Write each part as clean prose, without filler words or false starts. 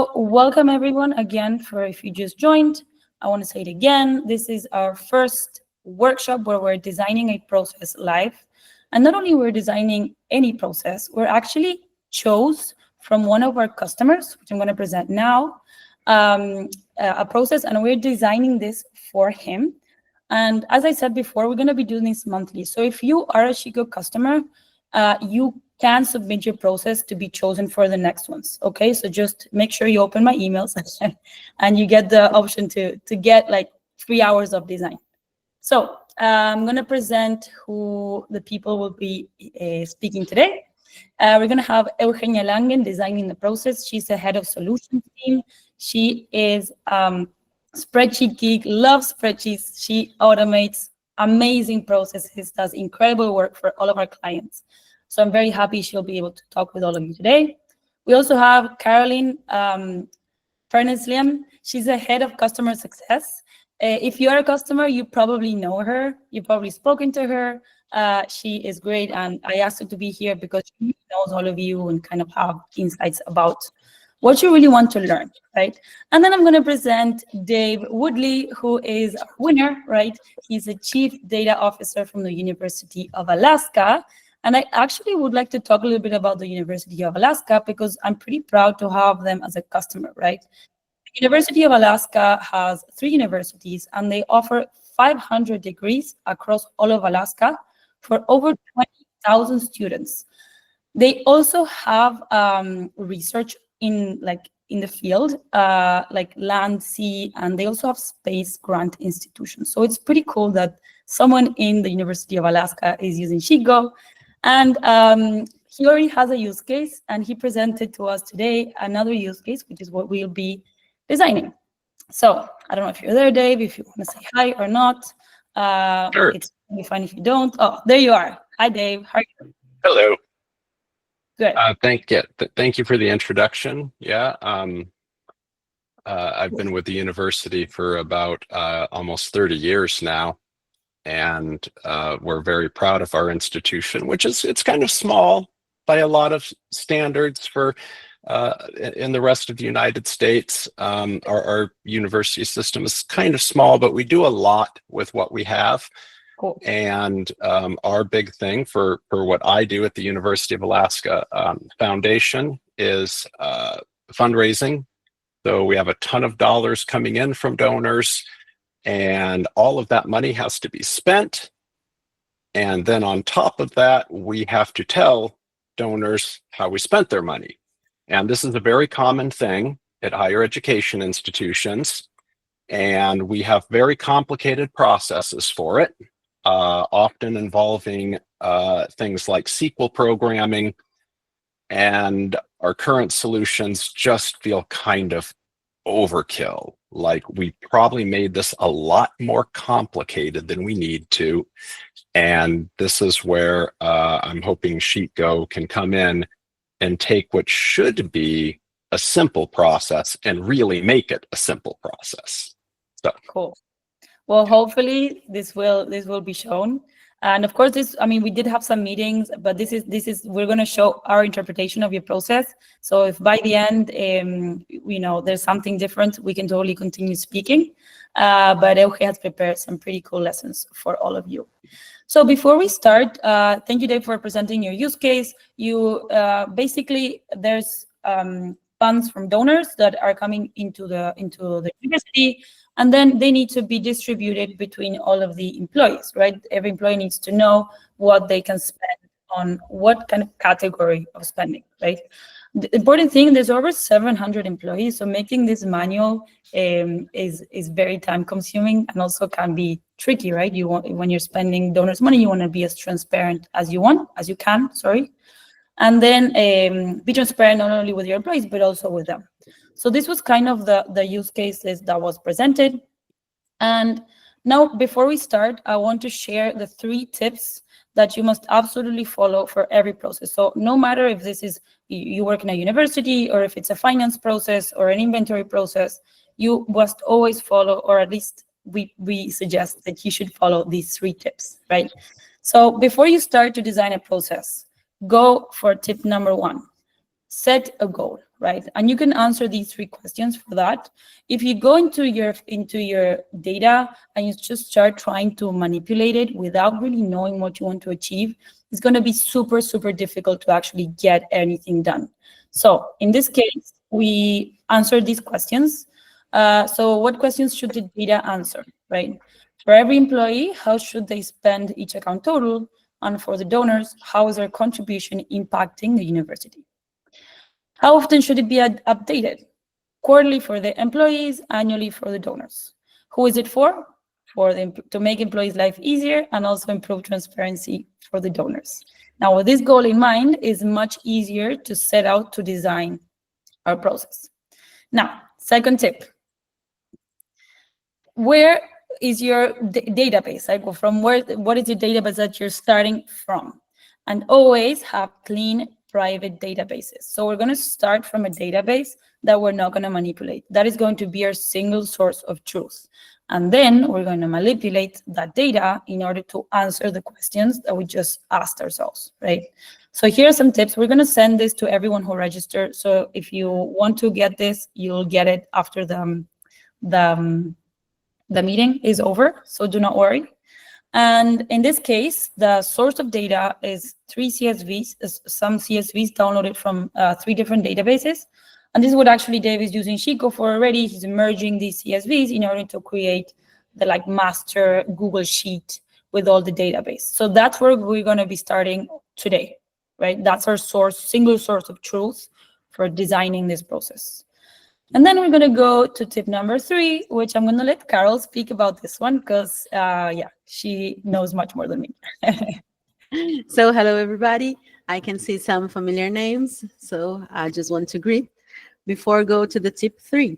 So welcome everyone again. For if you just joined, I want to say it again. This is our first workshop where we're designing a process live. And not only we're designing any process, we're actually chose from one of our customers, which I'm going to present now, a process, and we're designing this for him. And as I said before, we're going to be doing this monthly. So if you are a Sheetgo customer, you can submit your process to be chosen for the next ones. Okay, so just make sure you open my emails and you get the option to get like 3 hours of design. So I'm going to present who the people will be speaking today. We're going to have Eugenia Langen designing the process. She's the head of solutions team. She is spreadsheet geek, loves spreadsheets. She automates amazing processes, does incredible work for all of our clients. So I'm very happy she'll be able to talk with all of you today. We also have Caroline Ferneslian. She's the head of customer success. If you are a customer, you probably know her. You've probably spoken to her. She is great, and I asked her to be here because she knows all of you and kind of have insights about what you really want to learn, right? And then I'm going to present Dave Woodley, who is a winner, right? He's the Chief Data Officer from the University of Alaska. And I actually would like to talk a little bit about the University of Alaska because I'm pretty proud to have them as a customer, right? The University of Alaska has 3 universities, and they offer 500 degrees across all of Alaska for over 20,000 students. They also have research in the field, like land, sea, and they also have space grant institutions. So it's pretty cool that someone in the University of Alaska is using Sheetgo. And he already has a use case, and he presented to us today another use case, which is what we'll be designing. So I don't know if you're there, Dave, if you want to say hi or not. Sure. It's really fine if you don't. Oh, there you are. Hi, Dave. How are you? Hello. Good. Thank you for the introduction. Yeah, I've been with the university for about almost 30 years now, and we're very proud of our institution, which it's kind of small by a lot of standards for in the rest of the United States. Our university system is kind of small, but we do a lot with what we have. Cool. And our big thing for what I do at the University of Alaska Foundation is fundraising. So we have a ton of dollars coming in from donors, and all of that money has to be spent. And then on top of that, we have to tell donors how we spent their money. And this is a very common thing at higher education institutions. And we have very complicated processes for it. Often involving things like SQL programming, and our current solutions just feel kind of overkill. Like we probably made this a lot more complicated than we need to. And this is where I'm hoping Sheetgo can come in and take what should be a simple process and really make it a simple process. So cool. Well, hopefully this will be shown. And of course, we did have some meetings, but this is we're going to show our interpretation of your process. So if by the end, there's something different, we can totally continue speaking. But Euge has prepared some pretty cool lessons for all of you. So before we start, thank you, Dave, for presenting your use case. You basically there's funds from donors that are coming into the university. And then they need to be distributed between all of the employees, right? Every employee needs to know what they can spend on what kind of category of spending, right? The important thing, there's over 700 employees, so making this manual is very time consuming and also can be tricky, right? When you're spending donors' money, you want to be as transparent as you can. And then be transparent not only with your employees, but also with them. So this was kind of the use cases that was presented. And now, before we start, I want to share the 3 tips that you must absolutely follow for every process. So no matter if this is you work in a university or if it's a finance process or an inventory process, you must always follow, or at least we suggest that you should follow these 3 tips, right? So before you start to design a process, go for tip number 1. Set a goal, right? And you can answer these 3 questions for that. If you go into your data and you just start trying to manipulate it without really knowing what you want to achieve, it's going to be super, super difficult to actually get anything done. So in this case, we answered these questions. So what questions should the data answer, right? For every employee, how should they spend each account total? And for the donors, how is their contribution impacting the university? How often should it be updated? Quarterly for the employees, annually for the donors. Who is it for? To make employees' life easier and also improve transparency for the donors. Now, with this goal in mind, it's much easier to set out to design our process. Now, second tip. Where is your database? Like from what is your database that you're starting from? And always have clean private databases. So we're going to start from a database that we're not going to manipulate. That is going to be our single source of truth. And then we're going to manipulate that data in order to answer the questions that we just asked ourselves, right? So here are some tips. We're going to send this to everyone who registered. So if you want to get this, you'll get it after the meeting is over. So do not worry. And in this case, the source of data is 3 CSVs, some CSVs downloaded from 3 different databases. And this is what actually Dave is using Sheetgo for already. He's merging these CSVs in order to create the master Google Sheet with all the database. So that's where we're going to be starting today, right? That's our single source of truth for designing this process. And then we're going to go to tip number 3, which I'm going to let Carol speak about this one because, she knows much more than me. So hello, everybody. I can see some familiar names, so I just want to greet before go to the tip 3.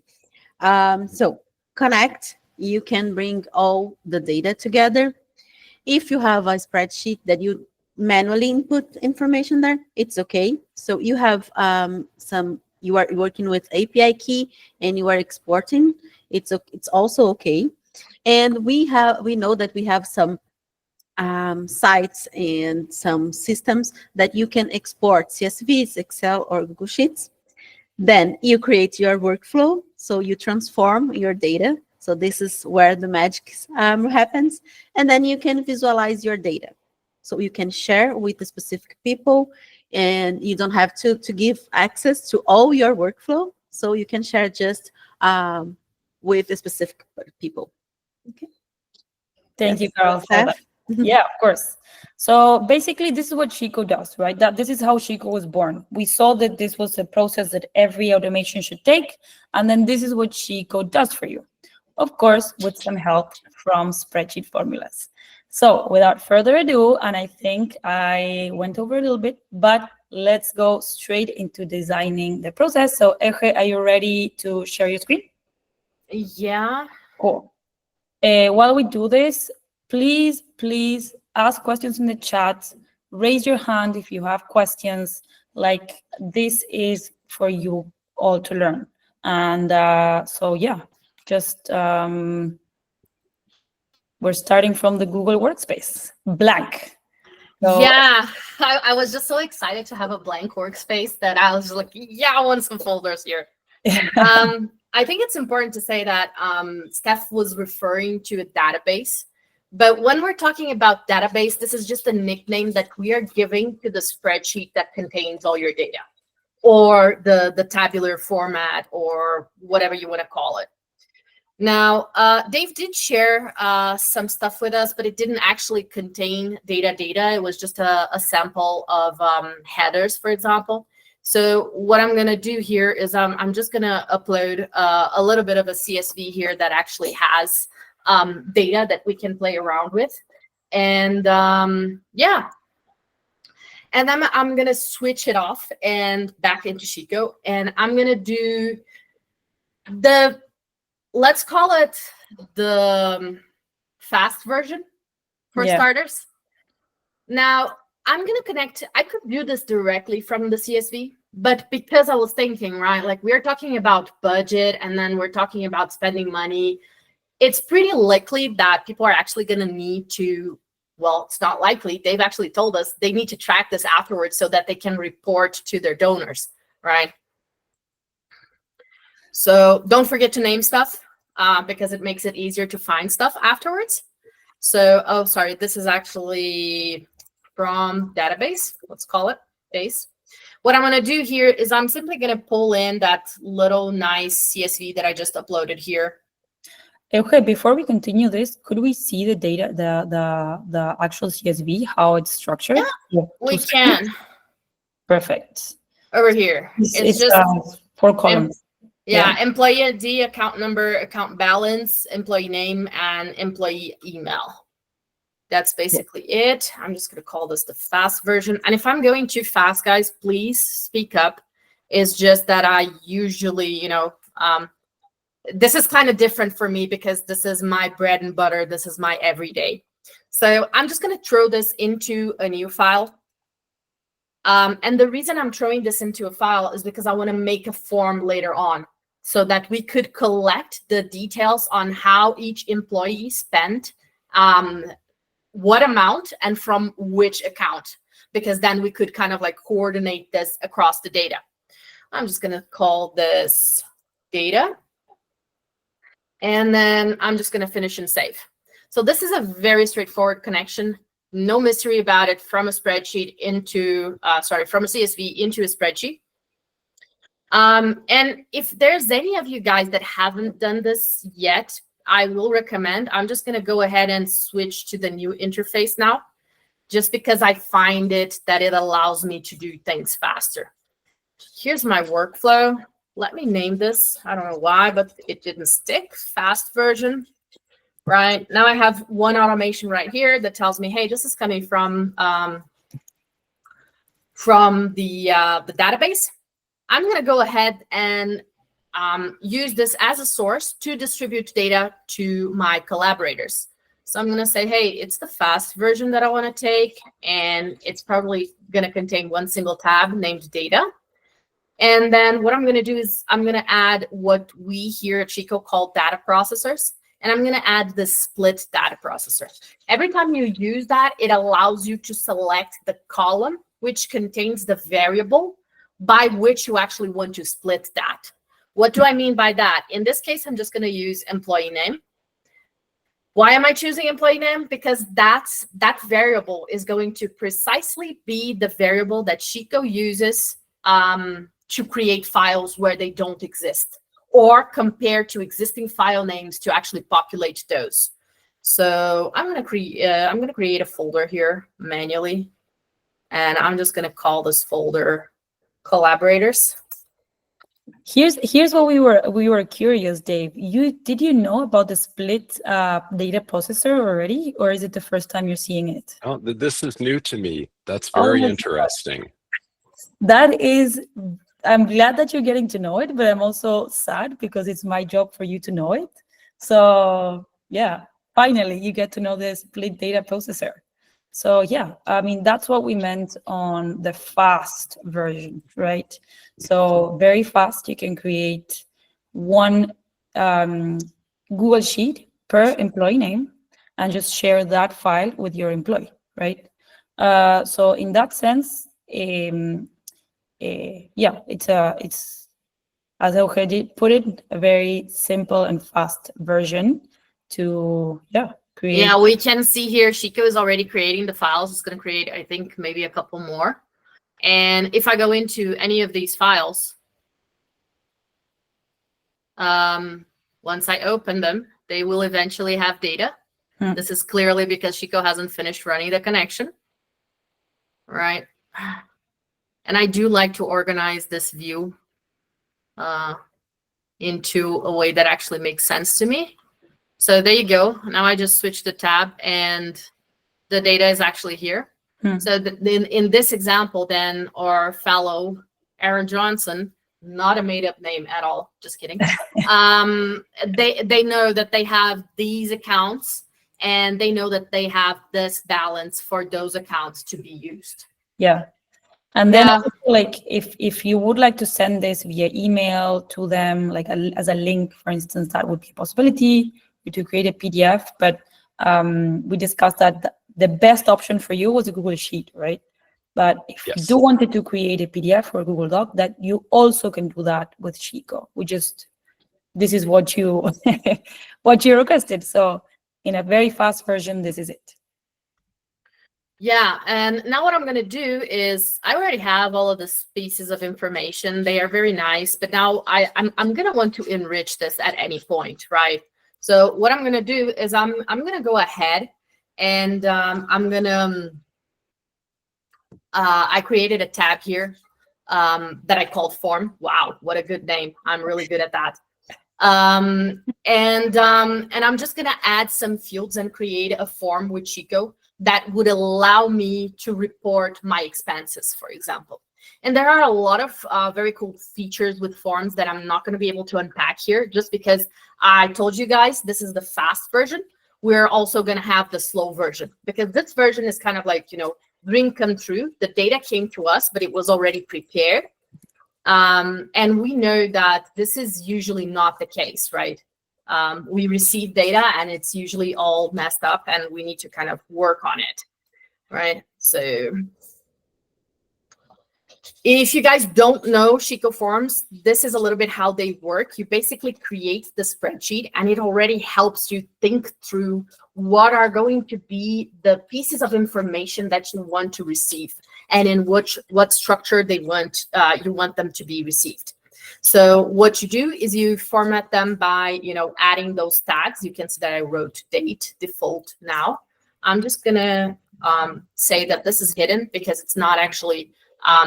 So connect. You can bring all the data together. If you have a spreadsheet that you manually input information there, it's okay. So you have you are working with API key and you are exporting, it's also okay. And we know that we have some sites and some systems that you can export CSVs, Excel, or Google Sheets. Then you create your workflow, so you transform your data. So this is where the magic happens. And then you can visualize your data. So you can share with the specific people, and you don't have to give access to all your workflow. So you can share just with the specific people. Okay. Thank you, Carol, for that. Yeah, of course. So basically, this is what Sheetgo does, right? This is how Sheetgo was born. We saw that this was a process that every automation should take. And then this is what Sheetgo does for you. Of course, with some help from spreadsheet formulas. So without further ado, and I think I went over a little bit, but let's go straight into designing the process. So Eje, are you ready to share your screen? Yeah. Cool. While we do this, please ask questions in the chat. Raise your hand if you have questions. Like, this is for you all to learn. And so, yeah, just we're starting from the Google Workspace, blank. So, yeah, I was just so excited to have a blank workspace that I was like, yeah, I want some folders here. I think it's important to say that Steph was referring to a database. But when we're talking about database, this is just a nickname that we are giving to the spreadsheet that contains all your data, or the tabular format, or whatever you want to call it. Now, Dave did share some stuff with us, but it didn't actually contain data. It was just a sample of headers, for example. So what I'm going to do here is I'm just going to upload a little bit of a CSV here that actually has data that we can play around with. And yeah. And then I'm going to switch it off and back into Sheetgo. And I'm going to do let's call it the fast version for starters. Now, I'm going to connect. I could do this directly from the CSV, but because I was thinking, right, like we're talking about budget and then we're talking about spending money, it's pretty likely that people are actually going to need to, well, it's not likely. They've actually told us they need to track this afterwards so that they can report to their donors, right? So don't forget to name stuff because it makes it easier to find stuff afterwards. So, oh, sorry, this is actually from database. Let's call it base. What I'm going to do here is I'm simply going to pull in that little nice CSV that I just uploaded here. Okay, before we continue this, could we see the data, the actual CSV, how it's structured? Yeah, we can. Perfect. Over here. It's just 4 columns. Yeah, employee ID, account number, account balance, employee name, and employee email. That's basically it. I'm just going to call this the fast version. And if I'm going too fast, guys, please speak up. It's just that I usually, you know, this is kind of different for me because this is my bread and butter. This is my everyday. So I'm just going to throw this into a new file. And the reason I'm throwing this into a file is because I want to make a form later on so that we could collect the details on how each employee spent what amount and from which account, because then we could kind of like coordinate this across the data. I'm just going to call this data. And then I'm just going to finish and save. So this is a very straightforward connection. No mystery about it, from a spreadsheet into, from a CSV into a spreadsheet. And if there's any of you guys that haven't done this yet, I will recommend, I'm just going to go ahead and switch to the new interface now, just because I find it that it allows me to do things faster. Here's my workflow. Let me name this. I don't know why, but it didn't stick. Fast version. Right now I have one automation right here that tells me, hey, this is coming from the database. I'm going to go ahead and use this as a source to distribute data to my collaborators. So I'm going to say, hey, it's the fast version that I want to take, and it's probably going to contain one single tab named data. And then what I'm going to do is I'm going to add what we here at Sheetgo call data processors. And I'm going to add the split data processor. Every time you use that, it allows you to select the column which contains the variable by which you actually want to split that. What do I mean by that? In this case, I'm just going to use employee name. Why am I choosing employee name? Because that variable is going to precisely be the variable that Sheetgo uses to create files where they don't exist, or compare to existing file names to actually populate those. So I'm going to create a folder here manually, and I'm just going to call this folder collaborators. Here's what we were curious, Dave. Did you know about the split data processor already, or is it the first time you're seeing it? Oh, this is new to me. That's very interesting. That is. I'm glad that you're getting to know it, but I'm also sad because it's my job for you to know it. So yeah, finally you get to know the split data processor. So yeah, I mean, that's what we meant on the fast version, right? So very fast, you can create one Google Sheet per employee name and just share that file with your employee, right? So in that sense, yeah, it's as Eugenia put it, a very simple and fast version to create. Yeah, we can see here Sheetgo is already creating the files. It's going to create, I think, maybe a couple more. And if I go into any of these files, once I open them, they will eventually have data. This is clearly because Sheetgo hasn't finished running the connection, right? And I do like to organize this view into a way that actually makes sense to me. So there you go. Now I just switch the tab and the data is actually here. So in this example, then our fellow Aaron Johnson, not a made up name at all, just kidding. They know that they have these accounts and they know that they have this balance for those accounts to be used. Yeah. And then also, like if you would like to send this via email to them, like as a link, for instance, that would be a possibility to create a PDF. But we discussed that the best option for you was a Google Sheet, right? But if you do wanted to create a PDF or a Google Doc, that you also can do that with Sheetgo. We just this is what you what you requested. So in a very fast version, this is it. Yeah, and now what I'm going to do is I already have all of these pieces of information. They are very nice, but now I'm going to want to enrich this at any point, right? So what I'm going to do is I'm going to go ahead and I'm going to I created a tab here that I called form. Wow, what a good name. I'm really good at that. And I'm just going to add some fields and create a form with Sheetgo that would allow me to report my expenses, for example. And there are a lot of very cool features with forms that I'm not going to be able to unpack here, just because I told you guys this is the fast version. We're also going to have the slow version, because this version is kind of like, you know, dream come true. The data came to us, but it was already prepared. And we know that this is usually not the case, right? We receive data and it's usually all messed up and we need to kind of work on it, right? So if you guys don't know Sheetgo forms, this is a little bit how they work. You basically create the spreadsheet and it already helps you think through what are going to be the pieces of information that you want to receive and in what structure they want you want them to be received. So what you do is you format them by, you know, adding those tags. You can see that I wrote date default now. I'm just gonna say that this is hidden because it's not actually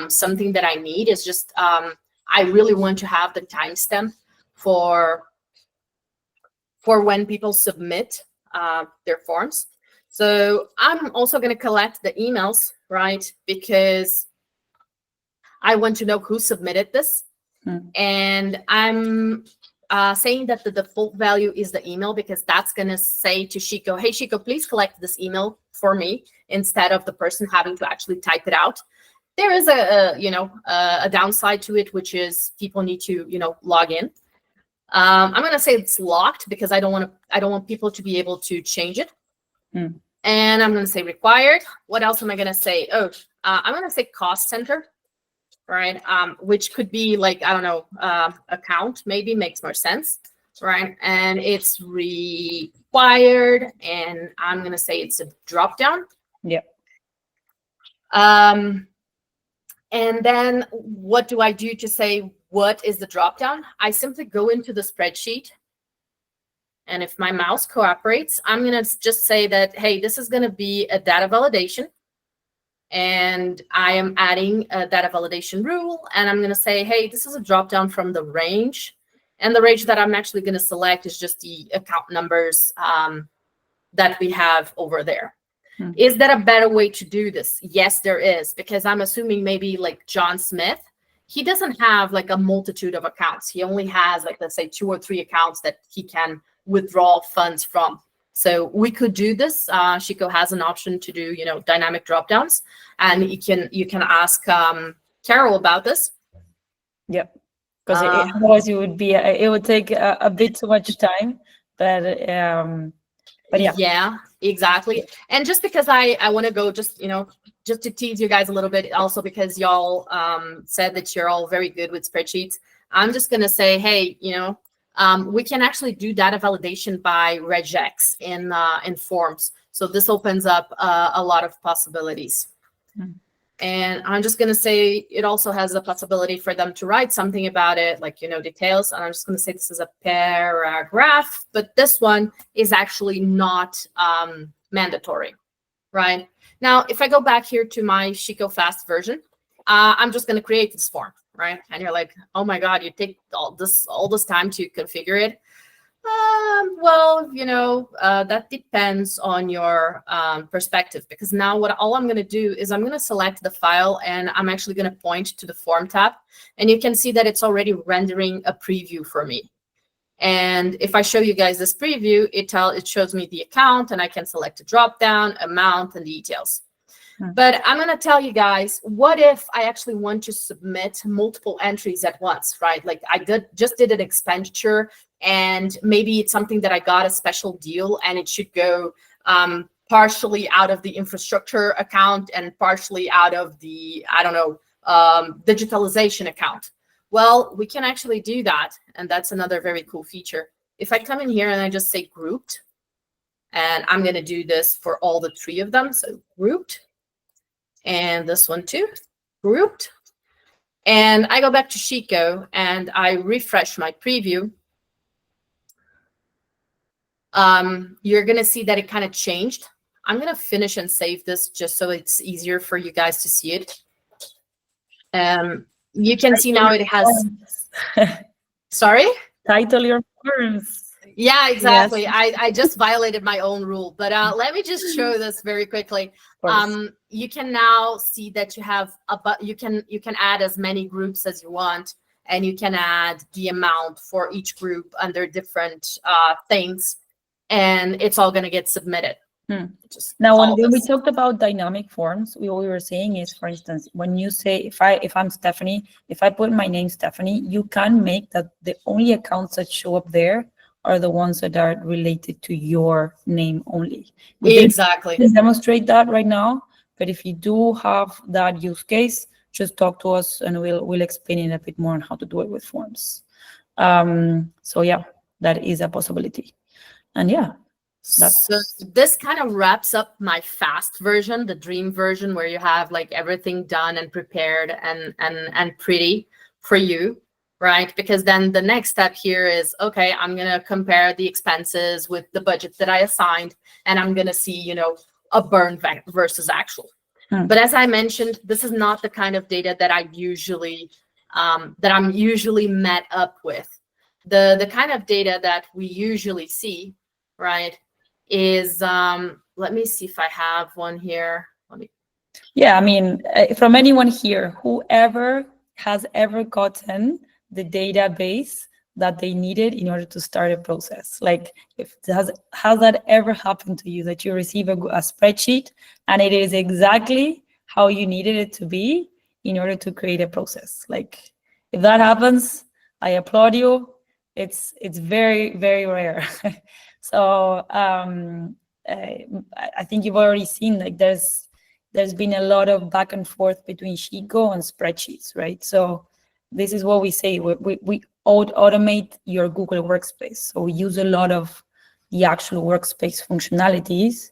something that I need. It's just I really want to have the timestamp for when people submit their forms. So I'm also going to collect the emails, right? Because I want to know who submitted this. And I'm saying that the default value is the email because that's going to say to Sheetgo, hey, Sheetgo, please collect this email for me instead of the person having to actually type it out. There is a downside to it, which is people need to, you know, log in. I'm going to say it's locked because I don't want people to be able to change it. And I'm going to say required. What else am I going to say? Oh, I'm going to say cost center, right? Which could be like, I don't know, account maybe makes more sense, right? And it's required. And I'm going to say it's a drop down. Yeah. And then what do I do to say what is the dropdown? I simply go into the spreadsheet. And if my mouse cooperates, I'm going to just say that, hey, this is going to be a data validation. And I am adding a data validation rule. And I'm going to say, hey, this is a dropdown from the range. And the range that I'm actually going to select is just the account numbers that we have over there. Is that a better way to do this? Yes, there is, because I'm assuming maybe like John Smith, he doesn't have like a multitude of accounts. He only has like, let's say 2 or 3 accounts that he can withdraw funds from. So we could do this. Sheetgo has an option to do, you know, dynamic dropdowns, and you can ask Carol about this. Yep. Because otherwise it would take a bit too much time, but yeah. Yeah, exactly. And just because I want to go just to tease you guys a little bit, also because y'all said that you're all very good with spreadsheets, I'm just going to say, hey, we can actually do data validation by regex in forms. So this opens up a lot of possibilities. And I'm just going to say it also has the possibility for them to write something about it, like, details. And I'm just going to say this is a paragraph, but this one is actually not mandatory, right? Now, if I go back here to my Sheetgo Fast version, I'm just going to create this form, right? And you're like, oh my God, you take all this time to configure it. Well, that depends on your perspective, because now all I'm going to do is I'm going to select the file and I'm actually going to point to the form tab, and you can see that it's already rendering a preview for me. And if I show you guys this preview, it shows me the account, and I can select a drop down, amount, and details. But I'm going to tell you guys, what if I actually want to submit multiple entries at once, right? Like I just did an expenditure, and maybe it's something that I got a special deal, and it should go partially out of the infrastructure account and partially out of the, digitalization account. Well, we can actually do that. And that's another very cool feature. If I come in here and I just say grouped, and I'm going to do this for all the 3 of them. So grouped, and this one too, grouped. And I go back to Sheetgo and I refresh my preview. You're going to see that it kind of changed. I'm going to finish and save this just so it's easier for you guys to see it. You can see now it has, sorry? Title your forms. Yeah, exactly. Yes. I just violated my own rule, but let me just show this very quickly. You can now see that you have you can add as many groups as you want, and you can add the amount for each group under different things, and it's all going to get submitted. Now, when we talked about dynamic forms, what we were saying is, for instance, when you say, if I'm Stephanie, if I put my name Stephanie, you can make that the only accounts that show up there are the ones that are related to your name only. Exactly. We demonstrate that right now, but if you do have that use case, just talk to us and we'll explain it a bit more on how to do it with forms. So yeah, that is a possibility. And yeah. So this kind of wraps up my fast version, the dream version, where you have like everything done and prepared and pretty for you, right? Because then the next step here is, okay, I'm going to compare the expenses with the budget that I assigned, and I'm going to see, you know, a burn versus actual. But as I mentioned, this is not the kind of data that I usually, that I'm usually met up with. The kind of data that we usually see, right, is, let me see if I have one here. Yeah, I mean, from anyone here, whoever has ever gotten the database that they needed in order to start a process. Like, has that ever happened to you, that you receive a spreadsheet and it is exactly how you needed it to be in order to create a process? Like, if that happens, I applaud you. It's very, very rare. So I think you've already seen, like, there's been a lot of back and forth between Sheetgo and spreadsheets, right? So this is what we say, we automate your Google Workspace. So we use a lot of the actual workspace functionalities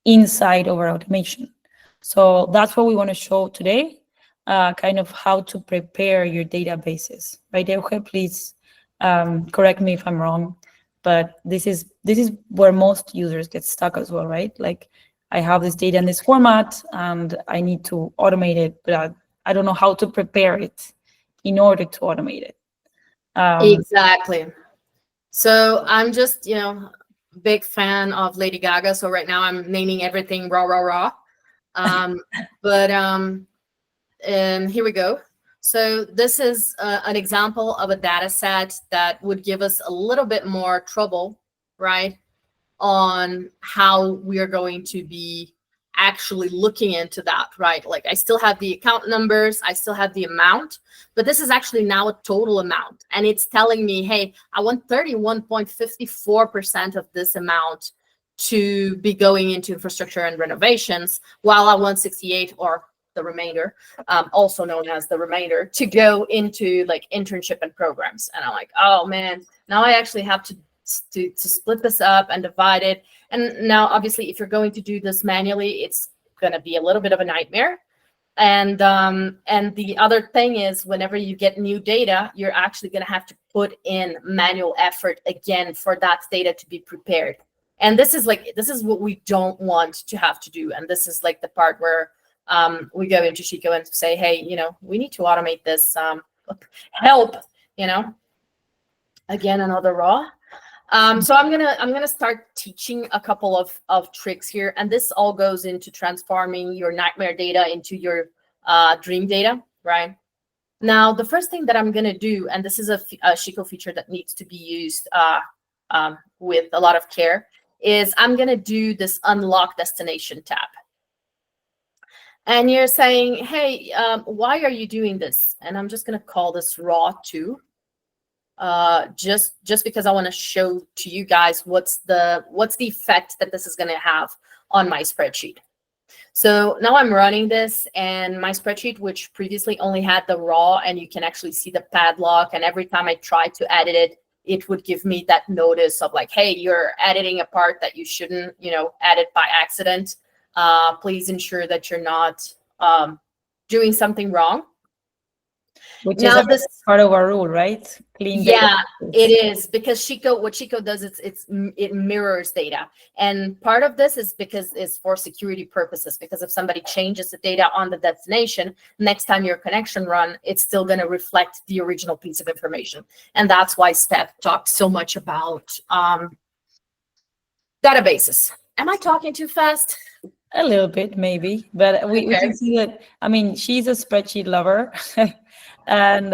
inside of our automation. So that's what we want to show today, kind of how to prepare your databases, right? Euge, please correct me if I'm wrong, but this is where most users get stuck as well, right? Like, I have this data in this format and I need to automate it, but I don't know how to prepare it in order to automate it. Exactly. So I'm just, you know, big fan of Lady Gaga. So right now I'm naming everything raw, raw, raw. But here we go. So this is an example of a data set that would give us a little bit more trouble, right, on how we are going to be actually looking into that, right? Like, I still have the account numbers, I still have the amount, but this is actually now a total amount. And it's telling me, hey, I want 31.54% of this amount to be going into infrastructure and renovations, while I want 68, or the remainder, also known as the remainder, to go into like internship and programs. And I'm like, oh man, now I actually have to split this up and divide it. And now, obviously, if you're going to do this manually, it's going to be a little bit of a nightmare. And the other thing is, whenever you get new data, you're actually going to have to put in manual effort again for that data to be prepared. And this is what we don't want to have to do. And this is like the part where we go into Sheetgo and say, hey, you know, we need to automate this. Help, you know. Again, another raw. So I'm gonna start teaching a couple of tricks here, and this all goes into transforming your nightmare data into your dream data, right? Now, the first thing that I'm gonna do, and this is a Sheetgo feature that needs to be used with a lot of care, is I'm gonna do this unlock destination tab. And you're saying, hey, why are you doing this? And I'm just gonna call this raw 2. Just because I want to show to you guys what's the effect that this is going to have on my spreadsheet. So now I'm running this, and my spreadsheet, which previously only had the raw, and you can actually see the padlock, and every time I try to edit it, it would give me that notice of like, hey, you're editing a part that you shouldn't, edit by accident. Please ensure that you're not doing something wrong. Which Now is this, part of our rule, right? Clean data. yeah, it is, because Sheetgo, what Sheetgo does, it mirrors data, and part of this is because it's for security purposes. Because if somebody changes the data on the destination, next time your connection run, it's still going to reflect the original piece of information, and that's why Steph talked so much about databases. Am I talking too fast? A little bit, maybe, but we Okay. can see that. I mean, she's a spreadsheet lover, and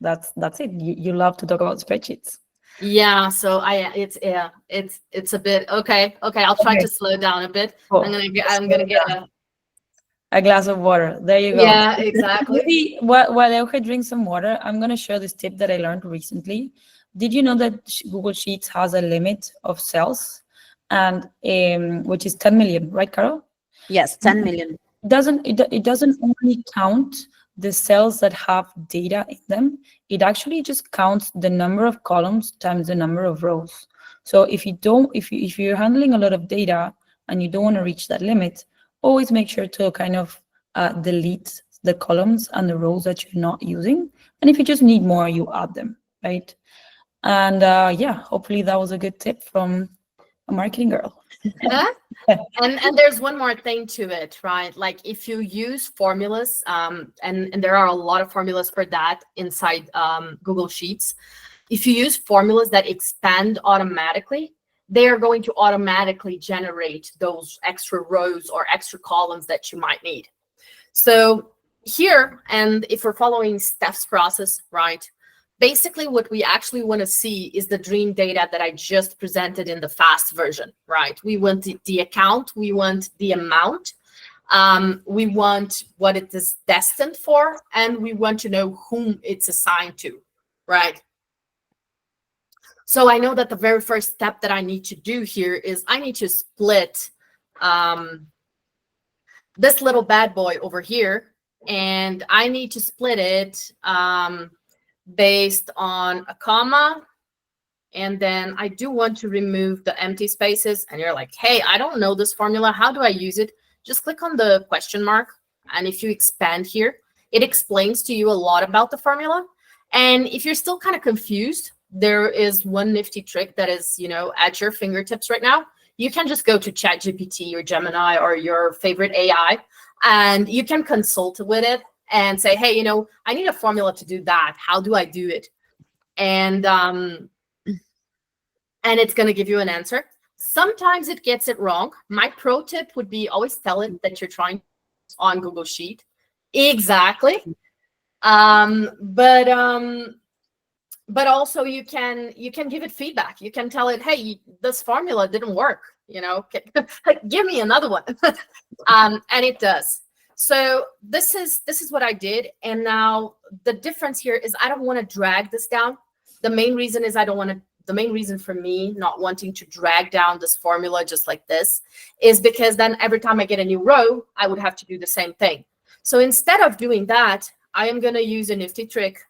that's it. You love to talk about spreadsheets. Yeah, so it's a bit okay. I'll try Okay. to slow down a bit. Cool. I'm gonna get A glass of water. There you go. yeah, exactly. Maybe while Euge drinks some water, I'm going to share this tip that I learned recently. Did you know that Google Sheets has a limit of cells, and which is 10 million, right, Carol? Yes, 10 million. It doesn't only count the cells that have data in them. It actually just counts the number of columns times the number of rows. So if you're handling a lot of data and you don't want to reach that limit, always make sure to kind of delete the columns and the rows that you're not using. And if you just need more, you add them, right? And yeah, hopefully that was a good tip from a marketing girl. And there's one more thing to it, right? Like if you use formulas, and there are a lot of formulas for that inside Google Sheets. If you use formulas that expand automatically, they are going to automatically generate those extra rows or extra columns that you might need. So here, and if we're following Steph's process, right, basically what we actually want to see is the dream data that I just presented in the fast version, right? We want the account, we want the amount, we want what it is destined for, and we want to know whom it's assigned to, right? So I know that the very first step that I need to do here is I need to split this little bad boy over here, and I need to split it based on a comma, and then I do want to remove the empty spaces. And you're like, hey, I don't know this formula. How do I use it? Just click on the question mark, and if you expand here, it explains to you a lot about the formula. And if you're still kind of confused, there is one nifty trick that is, at your fingertips right now. You can just go to ChatGPT or Gemini or your favorite AI, and you can consult with it and say, hey, I need a formula to do that. How do I do it? And it's going to give you an answer. Sometimes it gets it wrong. My pro tip would be always tell it that you're trying on Google Sheet. Exactly. But also you can give it feedback. You can tell it, hey, this formula didn't work. Give me another one. And it does. So this is what I did. And now the difference here is I don't want to drag this down. The main reason is the main reason for me not wanting to drag down this formula just like this is because then every time I get a new row, I would have to do the same thing. So instead of doing that, I am going to use a nifty trick.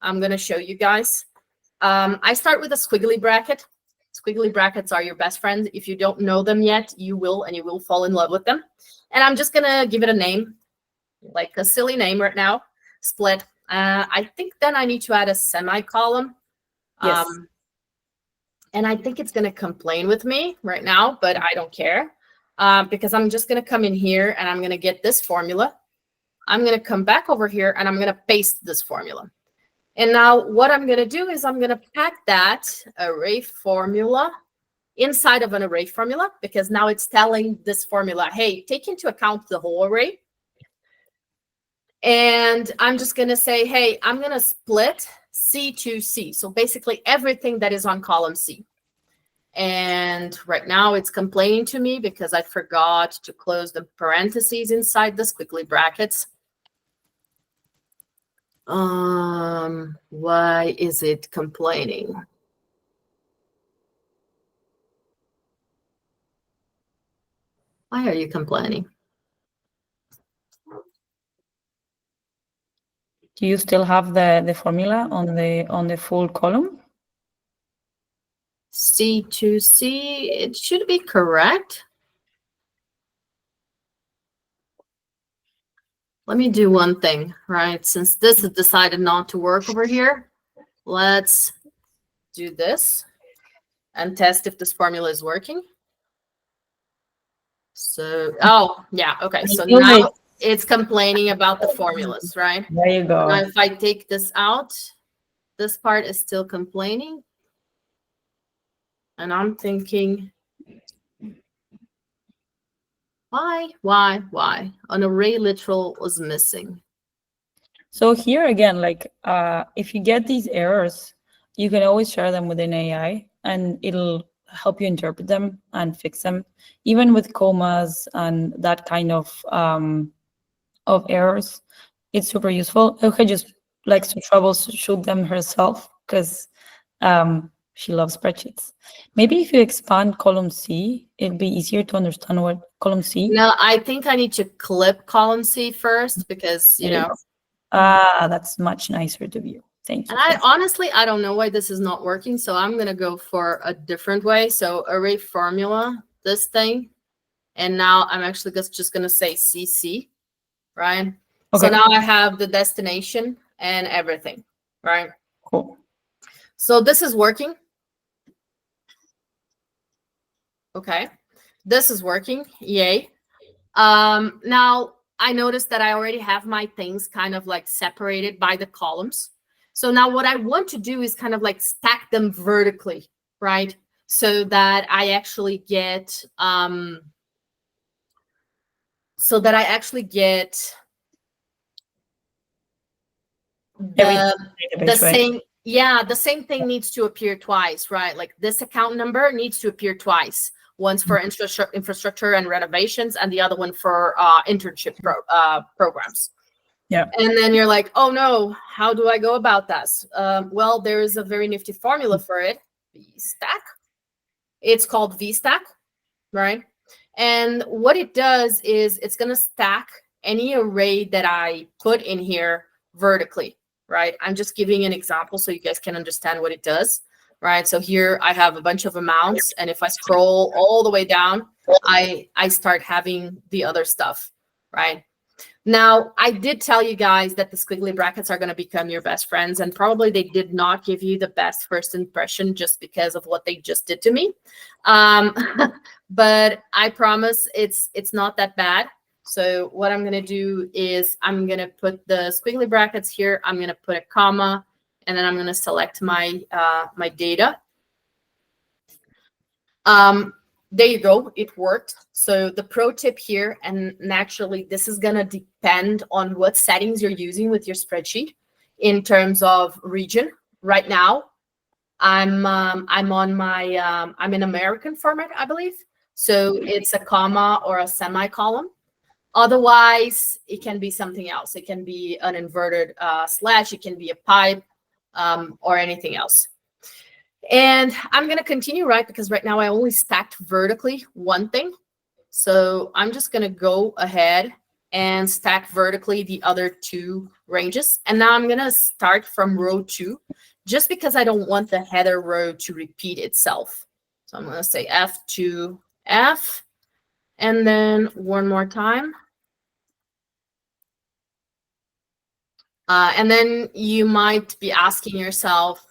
I'm going to show you guys. I start with a squiggly bracket. Squiggly brackets are your best friends. If you don't know them yet, you will, and you will fall in love with them. And I'm just going to give it a name, like a silly name right now, split. I think then I need to add a semicolon. Yes. And I think it's going to complain with me right now, but I don't care because I'm just going to come in here and I'm going to get this formula. I'm going to come back over here and I'm going to paste this formula. And now what I'm going to do is I'm going to pack that array formula inside of an array formula, because now it's telling this formula, hey, take into account the whole array. And I'm just going to say, hey, I'm going to split C to C. So basically everything that is on column C. And right now it's complaining to me because I forgot to close the parentheses inside the squiggly brackets. Why is it complaining? Why are you complaining? Do you still have the formula on the full column? C2C, it should be correct. Let me do one thing, right? Since this has decided not to work over here, let's do this and test if this formula is working. So, oh, yeah, okay. So now it's complaining about the formulas, right? There you go. Now, if I take this out, this part is still complaining. And I'm thinking, why? An array literal was missing. So here again, like if you get these errors, you can always share them with an AI and it'll help you interpret them and fix them. Even with commas and that kind of errors, it's super useful. Euge just likes to troubleshoot them herself because she loves spreadsheets. Maybe if you expand column C, it'd be easier to understand what column C. No, I think I need to clip column C first because, you know. That's much nicer to view. Thank you. And I don't know why this is not working. So I'm going to go for a different way. So array formula, this thing. And now I'm actually just going to say CC, right? Okay. So now I have the destination and everything, right? Cool. So this is working. Okay. This is working. Yay. Now I noticed that I already have my things kind of like separated by the columns. So now what I want to do is kind of like stack them vertically, right? So that I actually get the same. Yeah, the same thing needs to appear twice, right? Like this account number needs to appear twice. One's for infrastructure and renovations, and the other one for internship programs. Yeah. And then you're like, oh no, how do I go about this? Well, there is a very nifty formula for it, VStack. It's called VStack, right? And what it does is it's going to stack any array that I put in here vertically, right? I'm just giving an example so you guys can understand what it does, right? So here I have a bunch of amounts, and if I scroll all the way down, I start having the other stuff, right? Now, I did tell you guys that the squiggly brackets are going to become your best friends, and probably they did not give you the best first impression just because of what they just did to me. But I promise it's not that bad. So what I'm going to do is I'm going to put the squiggly brackets here. I'm going to put a comma, and then I'm going to select my my data. There you go. It worked. So the pro tip here, and naturally, this is going to depend on what settings you're using with your spreadsheet in terms of region. Right now, I'm on my I'm in American format, I believe. So it's a comma or a semicolon. Otherwise, it can be something else. It can be an inverted slash. It can be a pipe or anything else. And I'm going to continue, right? Because right now I only stacked vertically one thing. So I'm just going to go ahead and stack vertically the other two ranges. And now I'm going to start from row 2, just because I don't want the header row to repeat itself. So I'm going to say F2, F, and then one more time. And then you might be asking yourself,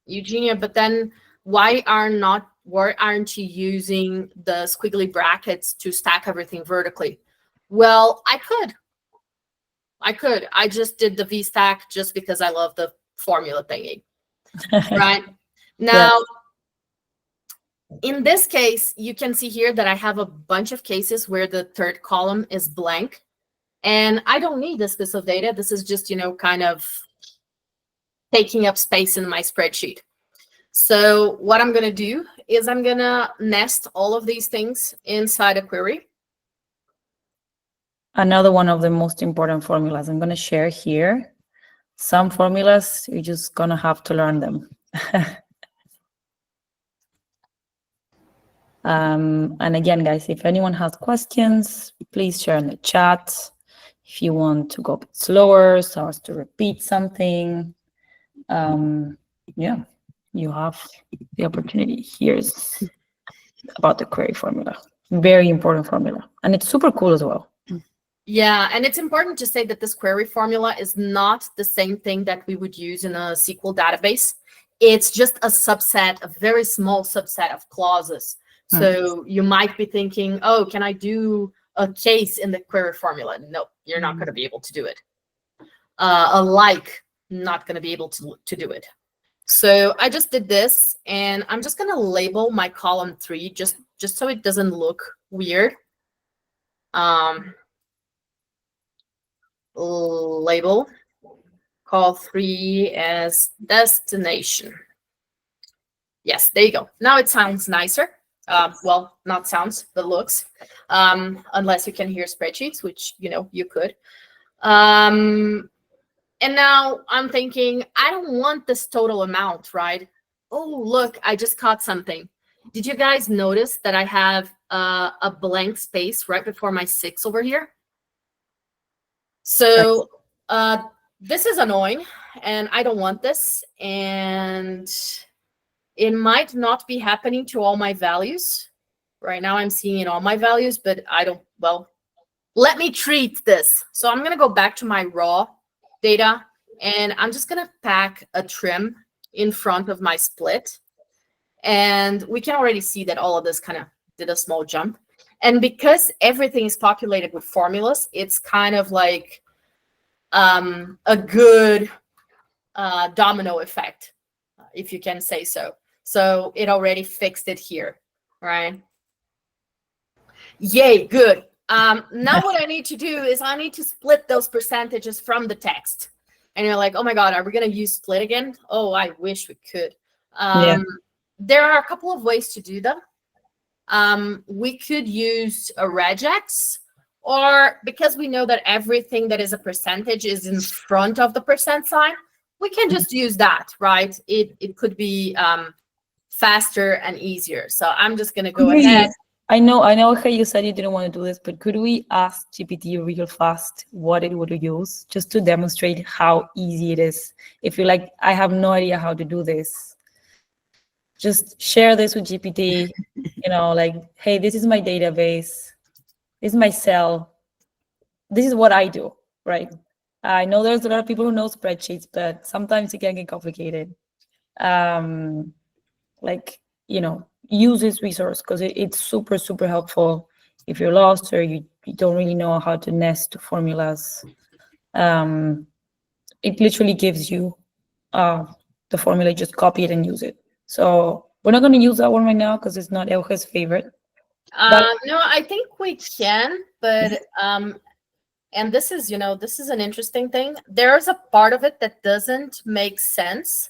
Eugenia, but then why aren't you using the squiggly brackets to stack everything vertically? Well, I could. I just did the VStack just because I love the formula thingy. Right? Now, in this case, you can see here that I have a bunch of cases where the third column is blank. And I don't need this piece of data. This is just, kind of taking up space in my spreadsheet. So what I'm going to do is I'm going to nest all of these things inside a query. Another one of the most important formulas I'm going to share here. Some formulas, you're just going to have to learn them. And again, guys, if anyone has questions, please share in the chat. If you want to go a bit slower, so as to repeat something, yeah, you have the opportunity. Here's about the query formula. Very important formula. And it's super cool as well. Yeah, and it's important to say that this query formula is not the same thing that we would use in a SQL database. It's just a subset, a very small subset of clauses. So you might be thinking, oh, can I do a case in the query formula? No, you're not going to be able to do it. Not going to be able to do it. So I just did this, and I'm just going to label my column 3 just so it doesn't look weird. Label call 3 as destination. Yes, there you go. Now it sounds nicer. Well, not sounds, but looks. Unless you can hear spreadsheets, which you could. And now I'm thinking, I don't want this total amount, right? Oh, look, I just caught something. Did you guys notice that I have a blank space right before my 6 over here? So this is annoying, and I don't want this. And it might not be happening to all my values. Right now I'm seeing in all my values, but I don't, well, let me treat this. So I'm going to go back to my raw data, and I'm just going to pack a trim in front of my split. And we can already see that all of this kind of did a small jump. And because everything is populated with formulas, it's kind of like a good domino effect, if you can say so. So it already fixed it here, right? Yay, good. Now what I need to do is I need to split those percentages from the text. And you're like, oh my God, are we going to use split again? Oh, I wish we could. There are a couple of ways to do them. We could use a regex, or because we know that everything that is a percentage is in front of the percent sign, we can just use that, right? It could be faster and easier. So I'm just going to go ahead. I know how you said you didn't want to do this, but could we ask GPT real fast what it would use, just to demonstrate how easy it is? If you're like, I have no idea how to do this, just share this with GPT, like, hey, this is my database, this is my cell, this is what I do, right? I know there's a lot of people who know spreadsheets, but sometimes it can get complicated. Use this resource because it's super, super helpful if you're lost or you don't really know how to nest formulas. It literally gives you the formula, just copy it and use it. So we're not going to use that one right now because it's not Euge's favorite. No, I think we can, but and this is an interesting thing. There's a part of it that doesn't make sense,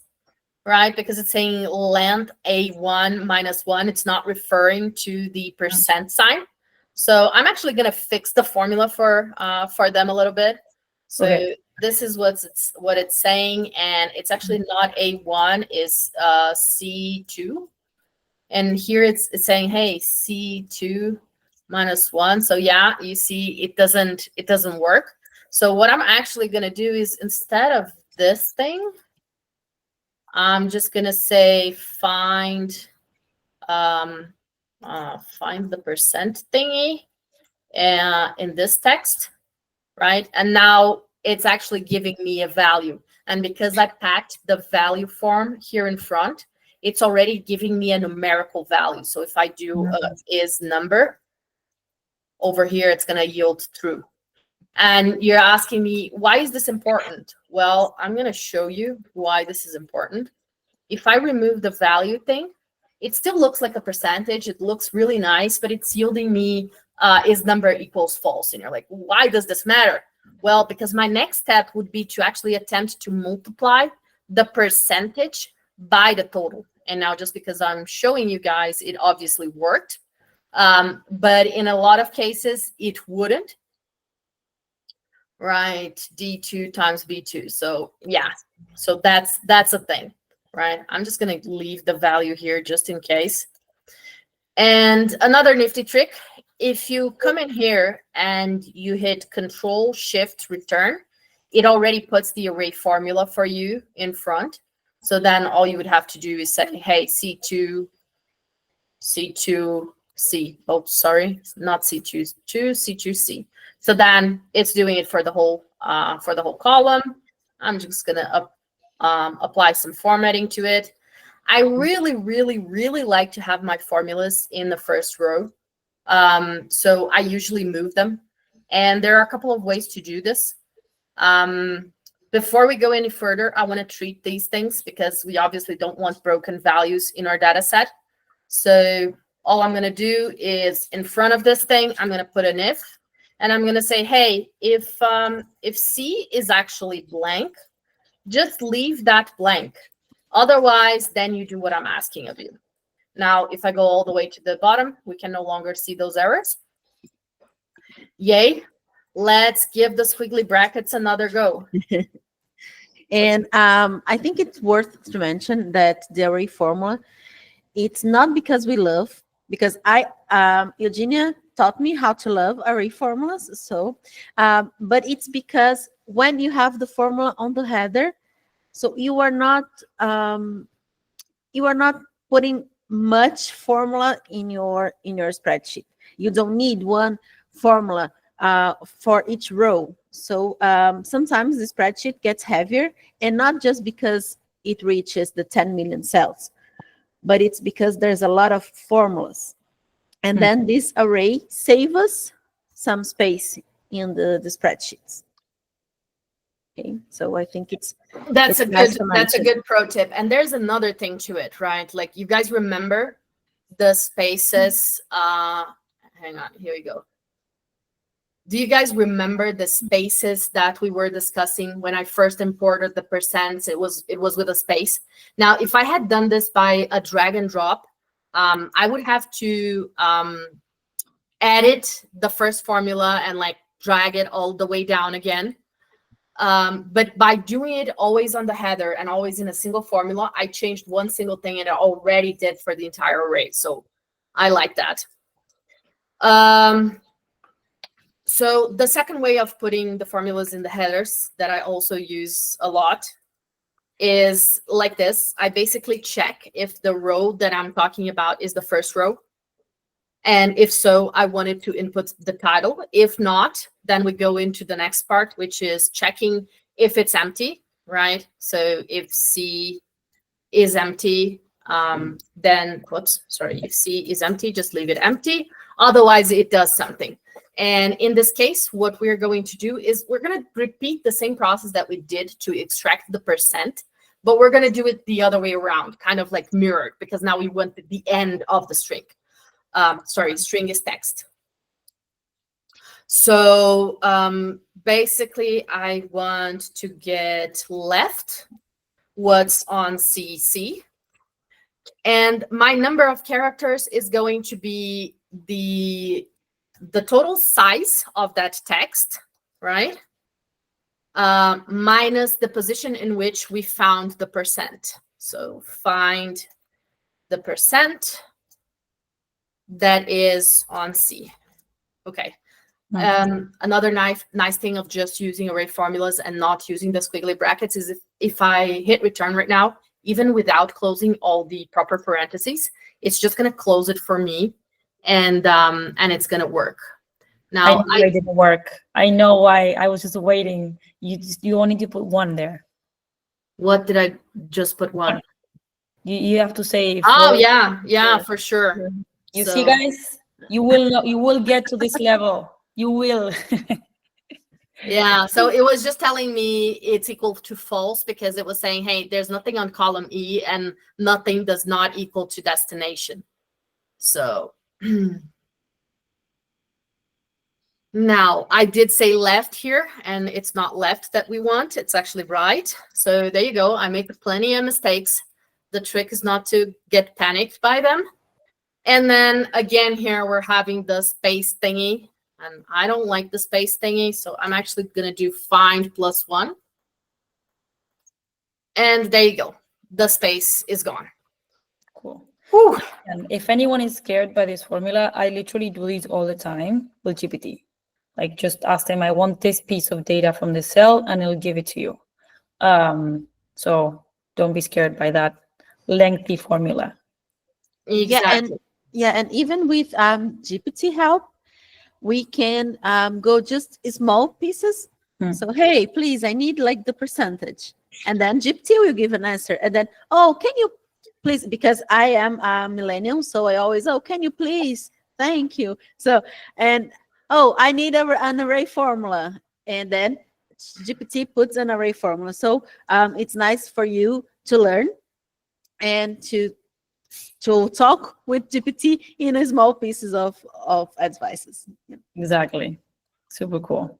right? Because it's saying length A1 minus 1. It's not referring to the percent sign. So I'm actually going to fix the formula for them a little bit. So this is what it's saying, and it's actually not A1, is C2. And here it's saying, hey, C2 minus 1. So yeah, you see it doesn't work. So what I'm actually going to do is, instead of this thing, I'm just going to say find the percent thingy in this text, right? And now it's actually giving me a value. And because I packed the value form here in front, it's already giving me a numerical value. So if I do is number over here, it's going to yield true. And you're asking me, why is this important? Well, I'm going to show you why this is important. If I remove the value thing, it still looks like a percentage. It looks really nice, but it's yielding me is number equals false. And you're like, why does this matter? Well, because my next step would be to actually attempt to multiply the percentage by the total. And now, just because I'm showing you guys, it obviously worked. But in a lot of cases, it wouldn't. Right, D2 times B2. So yeah, so that's a thing, right? I'm just going to leave the value here just in case. And another nifty trick, if you come in here and you hit Control Shift Return, it already puts the array formula for you in front. So then all you would have to do is say, hey, C2, C2, C. Oh, sorry, not C2, C2, C. So then it's doing it for the whole column. I'm just gonna apply some formatting to it. I really, really, really like to have my formulas in the first row. So I usually move them. And there are a couple of ways to do this. Before we go any further, I want to treat these things because we obviously don't want broken values in our data set. So all I'm going to do is in front of this thing, I'm going to put an if, and I'm going to say, hey, if C is actually blank, just leave that blank. Otherwise, then you do what I'm asking of you. Now, if I go all the way to the bottom, we can no longer see those errors. Yay. Let's give the squiggly brackets another go. And I think it's worth to mention that the array formula, it's not because we love, because Eugenia taught me how to love array formulas. So, but it's because when you have the formula on the header, so you are not putting much formula in your spreadsheet. You don't need one formula for each row. So sometimes the spreadsheet gets heavier, and not just because it reaches the 10 million cells, but it's because there's a lot of formulas. And then this array saves us some space in the spreadsheets. Okay, so I think that's a good pro tip. And there's another thing to it, right? Like, you guys remember the spaces. Hang on, here we go. Do you guys remember the spaces that we were discussing when I first imported the percents? It was with a space. Now, if I had done this by a drag and drop, I would have to edit the first formula and like drag it all the way down again. But by doing it always on the header and always in a single formula, I changed one single thing and it already did for the entire array. So I like that. So the second way of putting the formulas in the headers that I also use a lot is like this. I basically check if the row that I'm talking about is the first row. And if so, I wanted to input the title. If not, then we go into the next part, which is checking if it's empty, right? So if C is empty, then, if C is empty, just leave it empty. Otherwise, it does something. And in this case, what we're going to do is we're going to repeat the same process that we did to extract the percent, but we're going to do it the other way around, kind of like mirrored, because now we want the end of the string. String is text. So basically, I want to get left what's on CC. And my number of characters is going to be the total size of that text, right? Minus the position in which we found the percent. So find the percent that is on C. Okay. Another nice thing of just using array formulas and not using the squiggly brackets is if I hit return right now, even without closing all the proper parentheses, it's just going to close it for me, and it's going to work. Now, I knew it didn't work. I know why. I was just waiting. You only need to put one there. What did I just put one? You have to say. Oh yeah, for sure. You see, guys, you will get to this level. You will. Yeah, so it was just telling me it's equal to false because it was saying, hey, there's nothing on column E and nothing does not equal to destination. So now I did say left here, and it's not left that we want, it's actually right. So there you go. I make plenty of mistakes. The trick is not to get panicked by them. And then again, here we're having the space thingy. And I don't like the space thingy, so I'm actually going to do find +1. And there you go. The space is gone. Cool. Whew. And if anyone is scared by this formula, I literally do this all the time with GPT. Like just ask them, I want this piece of data from the cell, and it'll give it to you. So don't be scared by that lengthy formula. Exactly. And even with GPT help, we can go just small pieces. So hey, please, I need like the percentage, and then GPT will give an answer, and then can you please, because I am a millennial, so I always can you please, thank you. So and I need an array formula, and then GPT puts an array formula. So it's nice for you to learn and to talk with GPT in a small pieces of advices. Yeah. Exactly. Super cool.